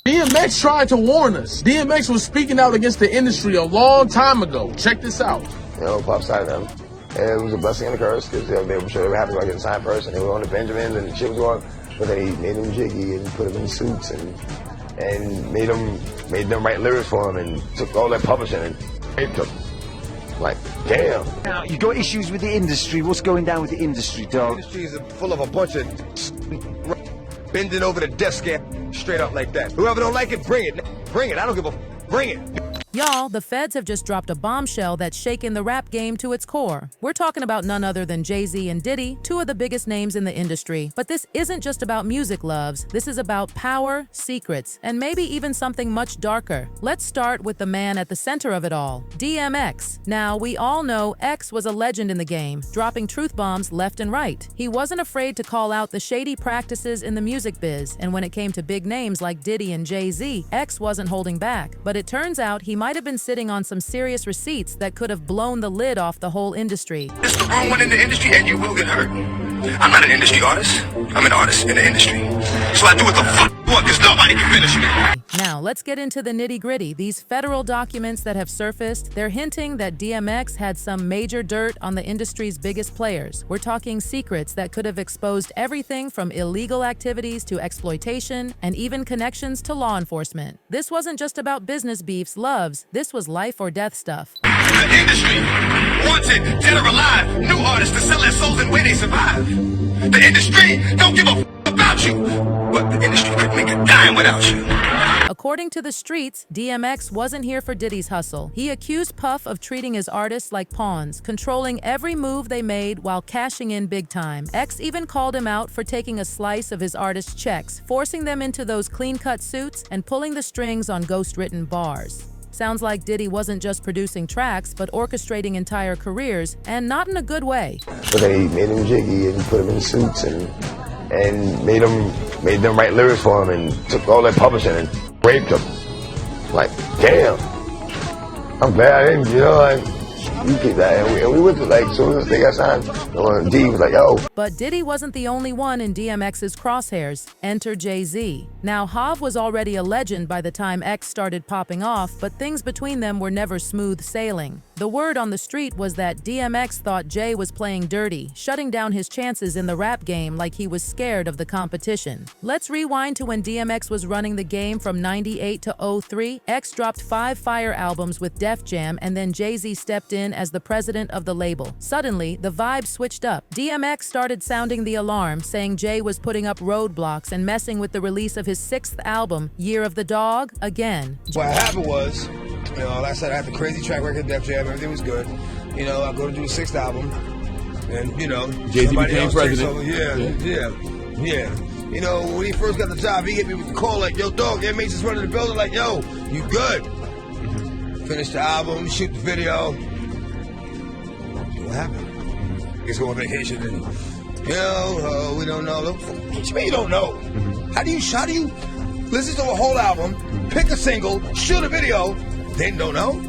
DMX tried to warn us. DMX was speaking out against the industry a long time ago. Check this out. You know, pop side them. And it was a blessing and a curse because they were sure they were happy about getting signed first, and they were on the Benjamins and the shit was going. But then he made them jiggy and put them in suits and made them write lyrics for him and took all that publishing and raped them. Like, damn. Now, you got issues with the industry. What's going down with the industry, dog? The industry is full of a bunch of bending over the desk straight up like that. Whoever don't like it, bring it. Bring it. I don't give a bring it. Y'all, the feds have just dropped a bombshell that's shaken the rap game to its core. We're talking about none other than Jay-Z and Diddy, two of the biggest names in the industry. But this isn't just about music, loves. This is about power, secrets, and maybe even something much darker. Let's start with the man at the center of it all, DMX. Now, we all know X was a legend in the game, dropping truth bombs left and right. He wasn't afraid to call out the shady practices in the music biz, and when it came to big names like Diddy and Jay-Z, X wasn't holding back. But it turns out he might have been sitting on some serious receipts that could have blown the lid off the whole industry. It's the wrong one in the industry and you will get hurt. I'm not an industry artist. I'm an artist in the industry. So I do what the fuck I want because nobody can finish me. Now, let's get into the nitty-gritty. These federal documents that have surfaced, they're hinting that DMX had some major dirt on the industry's biggest players. We're talking secrets that could have exposed everything from illegal activities to exploitation and even connections to law enforcement. This wasn't just about business beefs, loves. This was life or death stuff. The industry wanted, dead or alive, new artists to sell their souls and where they survive. The industry don't give a about you, but the industry could make a dime without you. According to the streets, DMX wasn't here for Diddy's hustle. He accused Puff of treating his artists like pawns, controlling every move they made while cashing in big time. X even called him out for taking a slice of his artists' checks, forcing them into those clean-cut suits and pulling the strings on ghost-written bars. Sounds like Diddy wasn't just producing tracks, but orchestrating entire careers, and not in a good way. But they made them jiggy and put them in suits and made them write lyrics for him and took all that publishing and raped them. Like, damn. I'm glad I didn't, you know, like, you keep that. And we went to, like, as soon as they got signed, D was like, yo. But Diddy wasn't the only one in DMX's crosshairs. Enter Jay-Z. Now, Hav was already a legend by the time X started popping off, but things between them were never smooth sailing. The word on the street was that DMX thought Jay was playing dirty, shutting down his chances in the rap game like he was scared of the competition. Let's rewind to when DMX was running the game from '98 to '03. X dropped 5 fire albums with Def Jam, and then Jay-Z stepped in as the president of the label. Suddenly, the vibe switched up. DMX started sounding the alarm, saying Jay was putting up roadblocks and messing with the release of his 6th album, Year of the Dog, again. What happened was, you know, like I said, I had the crazy track record, Def Jam, everything was good. You know, I go to do the 6th album, and, you know, Jay-Z became president. Yeah. You know, when he first got the job, he hit me with the call like, yo, dog, that makes us run in the building like, yo, you good? Finish the album, shoot the video. What happened? He's going on vacation and, you know, we don't know. What you mean you don't know? How do you listen to a whole album, pick a single, shoot a video, then don't know?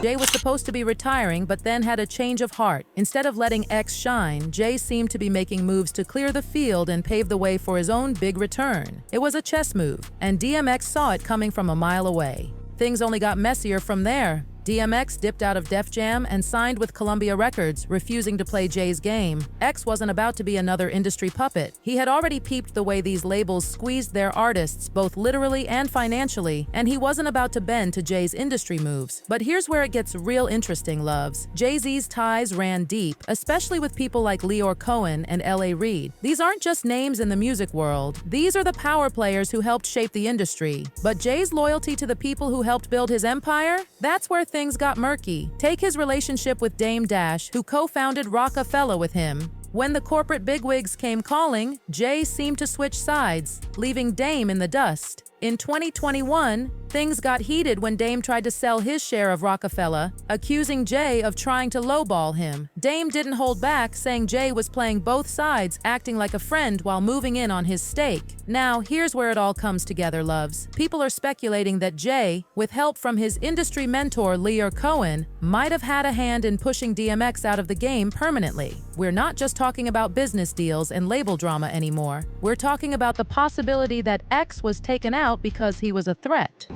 Jay was supposed to be retiring, but then had a change of heart. Instead of letting X shine, Jay seemed to be making moves to clear the field and pave the way for his own big return. It was a chess move, and DMX saw it coming from a mile away. Things only got messier from there. DMX dipped out of Def Jam and signed with Columbia Records, refusing to play Jay's game. X wasn't about to be another industry puppet. He had already peeped the way these labels squeezed their artists, both literally and financially, and he wasn't about to bend to Jay's industry moves. But here's where it gets real interesting, loves. Jay-Z's ties ran deep, especially with people like Leor Cohen and L.A. Reid. These aren't just names in the music world. These are the power players who helped shape the industry. But Jay's loyalty to the people who helped build his empire? That's where things got murky. Take his relationship with Dame Dash, who co-founded Rockefeller with him. When the corporate bigwigs came calling, Jay seemed to switch sides, leaving Dame in the dust. In 2021, things got heated when Dame tried to sell his share of Rockefeller, accusing Jay of trying to lowball him. Dame didn't hold back, saying Jay was playing both sides, acting like a friend while moving in on his stake. Now, here's where it all comes together, loves. People are speculating that Jay, with help from his industry mentor Leor Cohen, might have had a hand in pushing DMX out of the game permanently. We're not just talking about business deals and label drama anymore. We're talking about the possibility that X was taken out out because he was a threat.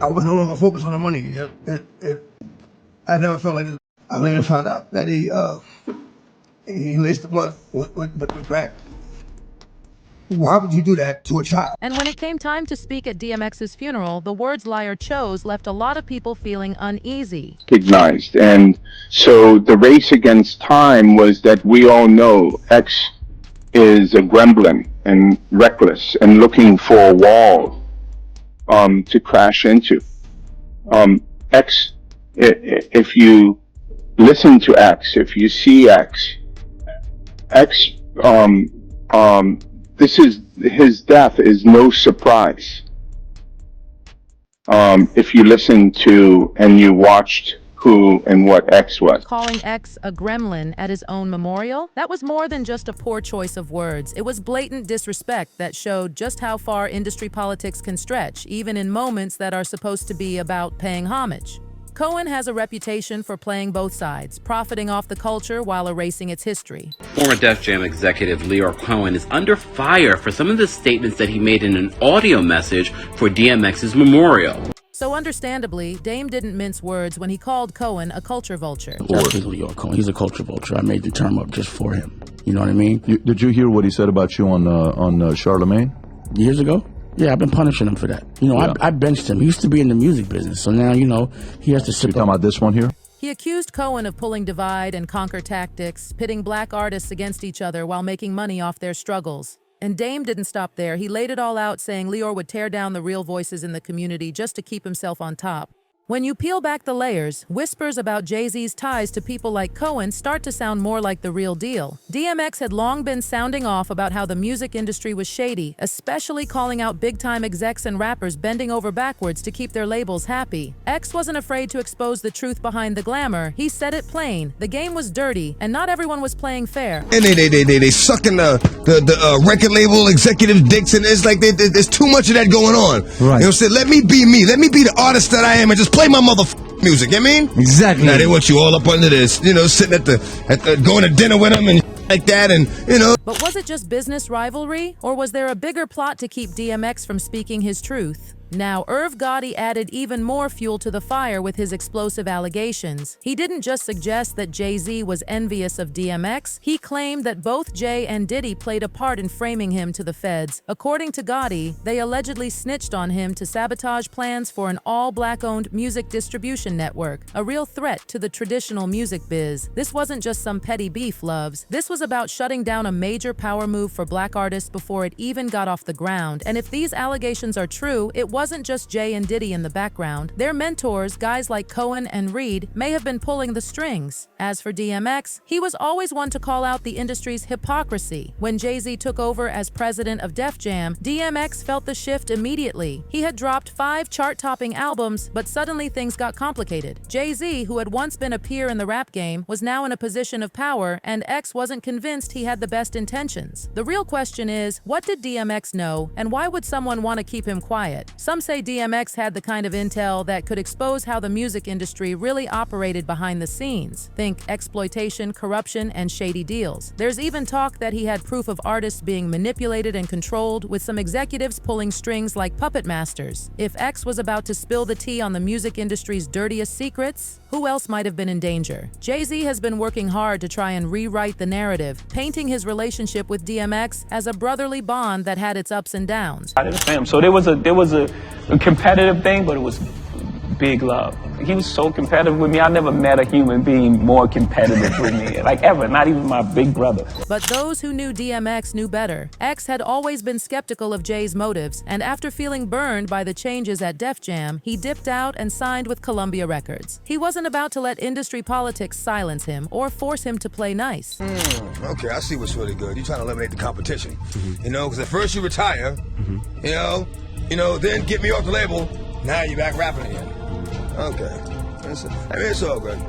I was no longer focused on the money. I never felt like this. I later found out that he laced the blood with crack. Why would you do that to a child? And when it came time to speak at DMX's funeral, the words liar chose left a lot of people feeling uneasy. Recognized. And so the race against time was that we all know X is a gremlin and reckless and looking for a wall to crash into. X, if you listen to X, if you see X, his death is no surprise. If you listen to and you watched who and what X was. Calling X a gremlin at his own memorial? That was more than just a poor choice of words. It was blatant disrespect that showed just how far industry politics can stretch, even in moments that are supposed to be about paying homage. Cohen has a reputation for playing both sides, profiting off the culture while erasing its history. Former Def Jam executive Lyor Cohen is under fire for some of the statements that he made in an audio message for DMX's memorial. So understandably, Dame didn't mince words when he called Cohen a culture vulture. That's Lyor Cohen. He's a culture vulture. I made the term up just for him. You know what I mean? Did you hear what he said about you on Charlemagne? Years ago? Yeah, I've been punishing him for that. You know, yeah. I benched him. He used to be in the music business, so now, you know, he has to sit. You talking about this one here? He accused Cohen of pulling divide and conquer tactics, pitting black artists against each other while making money off their struggles. And Dame didn't stop there. He laid it all out, saying Lyor would tear down the real voices in the community just to keep himself on top. When you peel back the layers, whispers about Jay-Z's ties to people like Cohen start to sound more like the real deal. DMX had long been sounding off about how the music industry was shady, especially calling out big-time execs and rappers bending over backwards to keep their labels happy. X wasn't afraid to expose the truth behind the glamour. He said it plain. The game was dirty, and not everyone was playing fair. And they sucking the record label executive dicks, and it's like there's too much of that going on. Right. You know what I'm saying? Let me be me. Let me be the artist that I am and just play my motherfucking music, you know what I mean? Exactly. Now they want you all up under this, you know, sitting at the going to dinner with them and like that, and you know. But was it just business rivalry, or was there a bigger plot to keep DMX from speaking his truth? Now, Irv Gotti added even more fuel to the fire with his explosive allegations. He didn't just suggest that Jay-Z was envious of DMX, he claimed that both Jay and Diddy played a part in framing him to the feds. According to Gotti, they allegedly snitched on him to sabotage plans for an all-black-owned music distribution network, a real threat to the traditional music biz. This wasn't just some petty beef, loves. This was about shutting down a major power move for black artists before it even got off the ground. And if these allegations are true, it wasn't just Jay and Diddy in the background. Their mentors, guys like Cohen and Reed, may have been pulling the strings. As for DMX, he was always one to call out the industry's hypocrisy. When Jay-Z took over as president of Def Jam, DMX felt the shift immediately. He had dropped 5 chart-topping albums, but suddenly things got complicated. Jay-Z, who had once been a peer in the rap game, was now in a position of power, and X wasn't convinced he had the best intentions. The real question is, what did DMX know, and why would someone want to keep him quiet? Some say DMX had the kind of intel that could expose how the music industry really operated behind the scenes. Think exploitation, corruption, and shady deals. There's even talk that he had proof of artists being manipulated and controlled, with some executives pulling strings like puppet masters. If X was about to spill the tea on the music industry's dirtiest secrets, who else might have been in danger? Jay-Z has been working hard to try and rewrite the narrative, painting his relationship with DMX as a brotherly bond that had its ups and downs. So there was a competitive thing, but it was big love. He was so competitive with me. I never met a human being more competitive with me, like ever, not even my big brother. But those who knew DMX knew better. X had always been skeptical of Jay's motives, and after feeling burned by the changes at Def Jam, he dipped out and signed with Columbia Records. He wasn't about to let industry politics silence him or force him to play nice. Okay, I see what's really good. You're trying to eliminate the competition, you know, because at first you retire, you know, then get me off the label, now you're back rapping again. Okay. It's all good.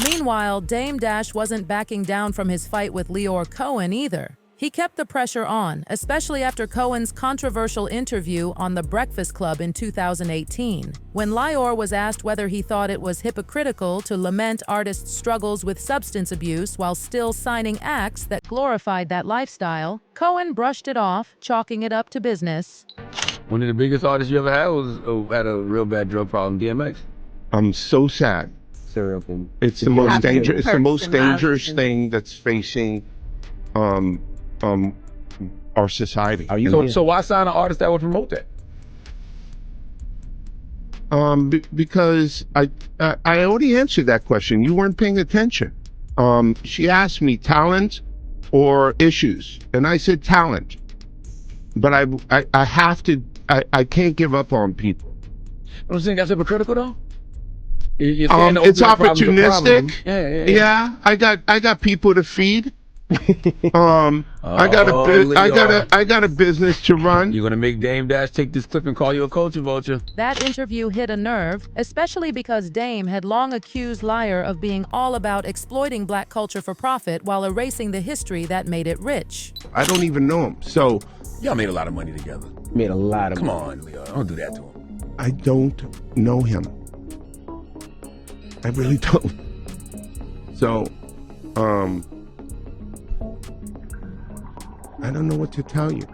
Meanwhile, Dame Dash wasn't backing down from his fight with Lyor Cohen either. He kept the pressure on, especially after Cohen's controversial interview on The Breakfast Club in 2018. When Lyor was asked whether he thought it was hypocritical to lament artists' struggles with substance abuse while still signing acts that glorified that lifestyle, Cohen brushed it off, chalking it up to business. One of the biggest artists you ever had had a real bad drug problem, DMX. I'm so sad. Serial killer. It's the most dangerous. It's the most dangerous thing that's facing our society. So why sign an artist that would promote that? Because I already answered that question. You weren't paying attention. She asked me talent or issues, and I said talent. But I have to. I can't give up on people. I don't think that's hypocritical though. It's opportunistic. Yeah. I got people to feed. I got a business to run. You're gonna make Dame Dash take this clip and call you a culture vulture. That interview hit a nerve, especially because Dame had long accused Lyre of being all about exploiting black culture for profit while erasing the history that made it rich. I don't even know him, so y'all made a lot of money together. Made a lot of money. Come on, Leo, don't do that to him. I don't know him. I really don't. So, I don't know what to tell you.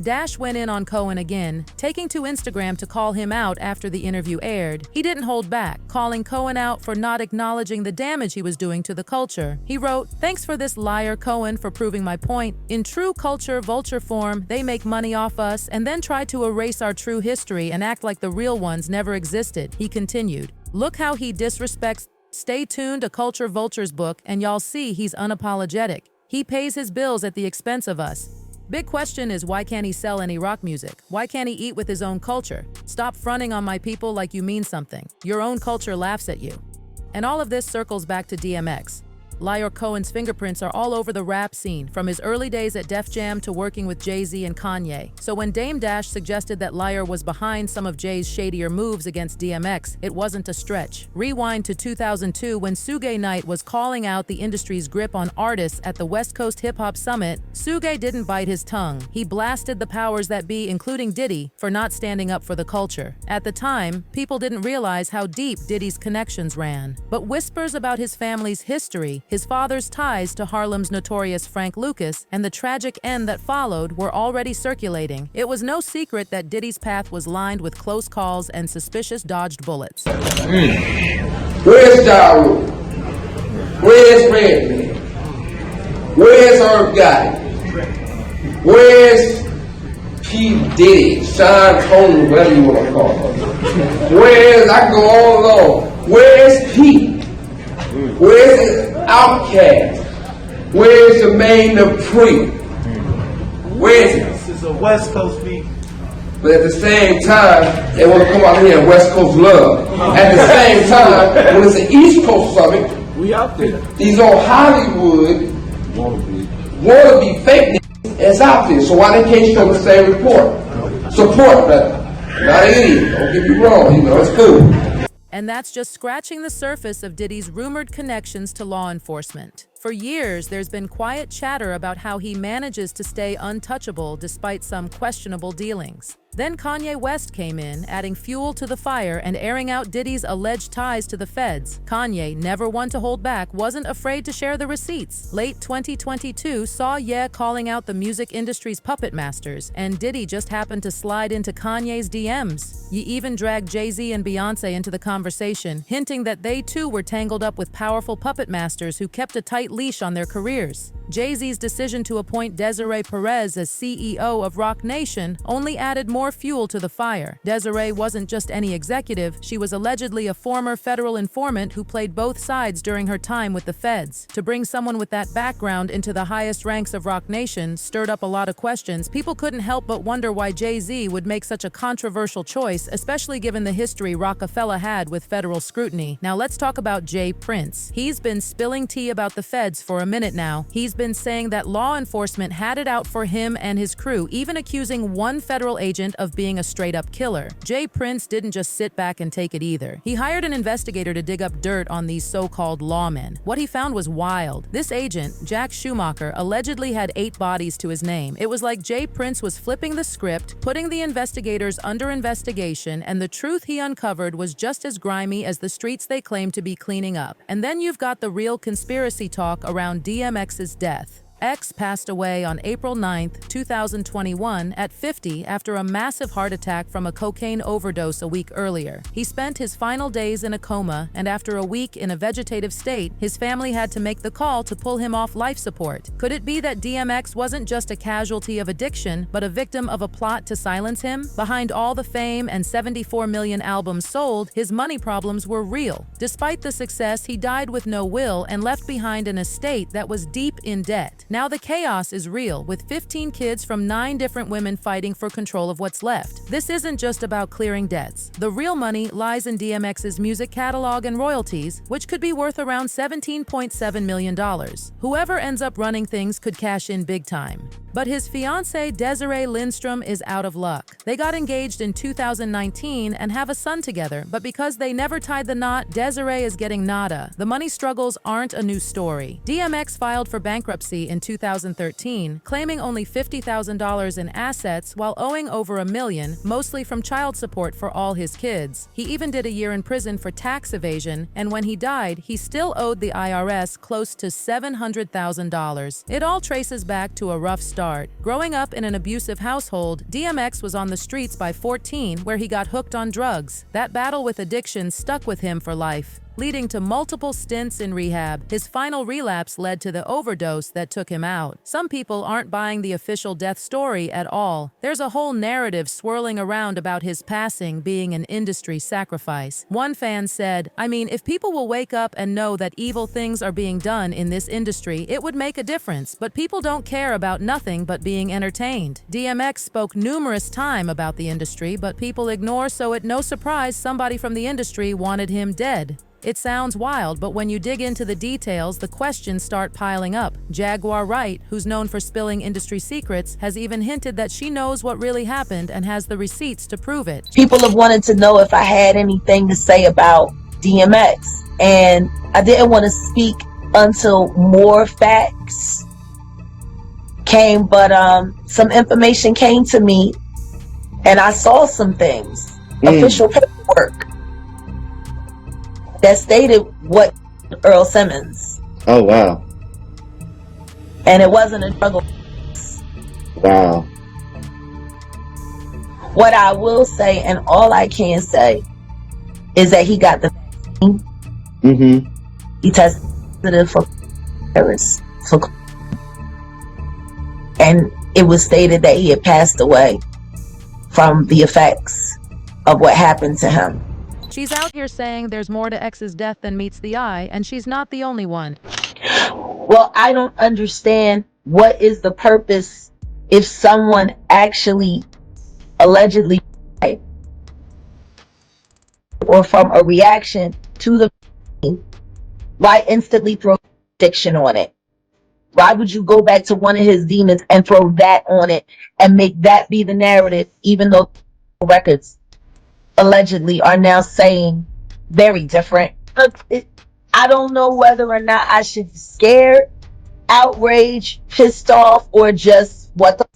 Dash went in on Cohen again, taking to Instagram to call him out after the interview aired. He didn't hold back, calling Cohen out for not acknowledging the damage he was doing to the culture. He wrote, "Thanks for this liar, Cohen, for proving my point. In true culture vulture form, they make money off us and then try to erase our true history and act like the real ones never existed." He continued, "Look how he disrespects. Stay tuned to Culture Vulture's book and y'all see he's unapologetic. He pays his bills at the expense of us. Big question is, why can't he sell any rock music? Why can't he eat with his own culture? Stop fronting on my people like you mean something. Your own culture laughs at you." And all of this circles back to DMX. Lyre Cohen's fingerprints are all over the rap scene, from his early days at Def Jam to working with Jay-Z and Kanye. So when Dame Dash suggested that Lyre was behind some of Jay's shadier moves against DMX, it wasn't a stretch. Rewind to 2002 when Suge Knight was calling out the industry's grip on artists at the West Coast Hip Hop Summit. Suge didn't bite his tongue. He blasted the powers that be, including Diddy, for not standing up for the culture. At the time, people didn't realize how deep Diddy's connections ran. But whispers about his family's history, his father's ties to Harlem's notorious Frank Lucas, and the tragic end that followed were already circulating. It was no secret that Diddy's path was lined with close calls and suspicious dodged bullets. Where's Ja Rule? Where's Redman? Where's Herb Gotti? Where's P. Diddy, Sean Combs, whatever you want to call him? Where's, I go all along. Where's Pete? Where's Outkast? Where's Jermaine Dupri? Where's it? This is a West Coast beat. But at the same time, they want to come out here and West Coast love. At the same time, when it's the East Coast summit, we out there. These old Hollywood wannabe fake niggas is out there. So why they can't show the same report? Support, brother. Not an idiot. Don't get me wrong. You know, it's cool. And that's just scratching the surface of Diddy's rumored connections to law enforcement. For years, there's been quiet chatter about how he manages to stay untouchable despite some questionable dealings. Then Kanye West came in, adding fuel to the fire and airing out Diddy's alleged ties to the feds. Kanye, never one to hold back, wasn't afraid to share the receipts. Late 2022 saw Ye calling out the music industry's puppet masters, and Diddy just happened to slide into Kanye's DMs. Ye even dragged Jay-Z and Beyonce into the conversation, hinting that they too were tangled up with powerful puppet masters who kept a tight leash on their careers. Jay-Z's decision to appoint Desiree Perez as CEO of Roc Nation only added more fuel to the fire. Desiree wasn't just any executive, she was allegedly a former federal informant who played both sides during her time with the feds. To bring someone with that background into the highest ranks of Roc Nation stirred up a lot of questions. People couldn't help but wonder why Jay-Z would make such a controversial choice, especially given the history Rockefeller had with federal scrutiny. Now let's talk about J. Prince. He's been spilling tea about the feds for a minute now. He's been saying that law enforcement had it out for him and his crew, even accusing one federal agent of being a straight-up killer. J. Prince didn't just sit back and take it either. He hired an investigator to dig up dirt on these so-called lawmen. What he found was wild. This agent, Jack Schumacher, allegedly had 8 bodies to his name. It was like J. Prince was flipping the script, putting the investigators under investigation, and the truth he uncovered was just as grimy as the streets they claimed to be cleaning up. And then you've got the real conspiracy talk around DMX's death. X passed away on April 9, 2021 at 50 after a massive heart attack from a cocaine overdose a week earlier. He spent his final days in a coma, and after a week in a vegetative state, his family had to make the call to pull him off life support. Could it be that DMX wasn't just a casualty of addiction, but a victim of a plot to silence him? Behind all the fame and 74 million albums sold, his money problems were real. Despite the success, he died with no will and left behind an estate that was deep in debt. Now the chaos is real, with 15 kids from 9 different women fighting for control of what's left. This isn't just about clearing debts. The real money lies in DMX's music catalog and royalties, which could be worth around $17.7 million. Whoever ends up running things could cash in big time. But his fiancée Desiree Lindstrom is out of luck. They got engaged in 2019 and have a son together, but because they never tied the knot, Desiree is getting nada. The money struggles aren't a new story. DMX filed for bankruptcy in 2013, claiming only $50,000 in assets while owing over $1 million, mostly from child support for all his kids. He even did a year in prison for tax evasion, and when he died, he still owed the IRS close to $700,000. It all traces back to a rough start. Growing up in an abusive household, DMX was on the streets by 14, where he got hooked on drugs. That battle with addiction stuck with him for life, leading to multiple stints in rehab. His final relapse led to the overdose that took him out. Some people aren't buying the official death story at all. There's a whole narrative swirling around about his passing being an industry sacrifice. One fan said, "I mean, if people will wake up and know that evil things are being done in this industry, it would make a difference, but people don't care about nothing but being entertained." DMX spoke numerous times about the industry, but people ignore, so it's no surprise somebody from the industry wanted him dead. It sounds wild, but when you dig into the details, the questions start piling up. Jaguar Wright, who's known for spilling industry secrets, has even hinted that she knows what really happened and has the receipts to prove it. People have wanted to know if I had anything to say about DMX, and I didn't want to speak until more facts came, but some information came to me, and I saw some things, official paperwork, that stated what Earl Simmons. Oh, wow. And it wasn't a drug. Wow. What I will say, and all I can say, is that he got the vaccine. Mm-hmm. He tested positive for virus. And it was stated that he had passed away from the effects of what happened to him. She's out here saying there's more to X's death than meets the eye, and she's not the only one. Well, I don't understand what is the purpose if someone actually allegedly died, or from a reaction to the vaccine, why instantly throw addiction on it? Why would you go back to one of his demons and throw that on it and make that be the narrative, even though records allegedly are now saying very different? I don't know whether or not I should be scared, outraged, pissed off, or just what the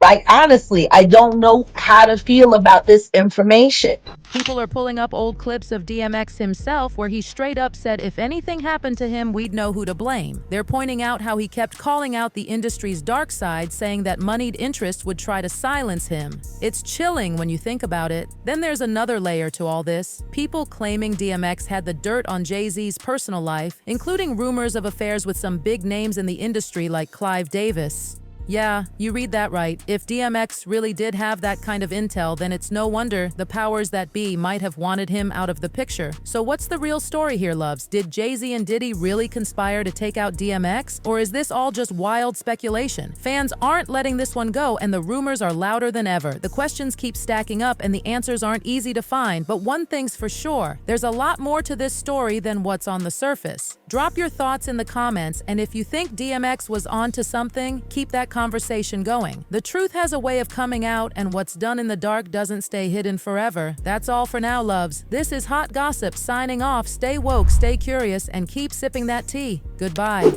like, honestly, I don't know how to feel about this information. People are pulling up old clips of DMX himself where he straight up said if anything happened to him, we'd know who to blame. They're pointing out how he kept calling out the industry's dark side, saying that moneyed interests would try to silence him. It's chilling when you think about it. Then there's another layer to all this. People claiming DMX had the dirt on Jay-Z's personal life, including rumors of affairs with some big names in the industry like Clive Davis. Yeah, you read that right. If DMX really did have that kind of intel, then it's no wonder the powers that be might have wanted him out of the picture. So what's the real story here, loves? Did Jay-Z and Diddy really conspire to take out DMX? Or is this all just wild speculation? Fans aren't letting this one go, and the rumors are louder than ever. The questions keep stacking up, and the answers aren't easy to find. But one thing's for sure, there's a lot more to this story than what's on the surface. Drop your thoughts in the comments, and if you think DMX was onto something, keep that conversation going. The truth has a way of coming out, and what's done in the dark doesn't stay hidden forever. That's all for now, loves. This is Hot Gossip signing off. Stay woke, stay curious, and keep sipping that tea. Goodbye.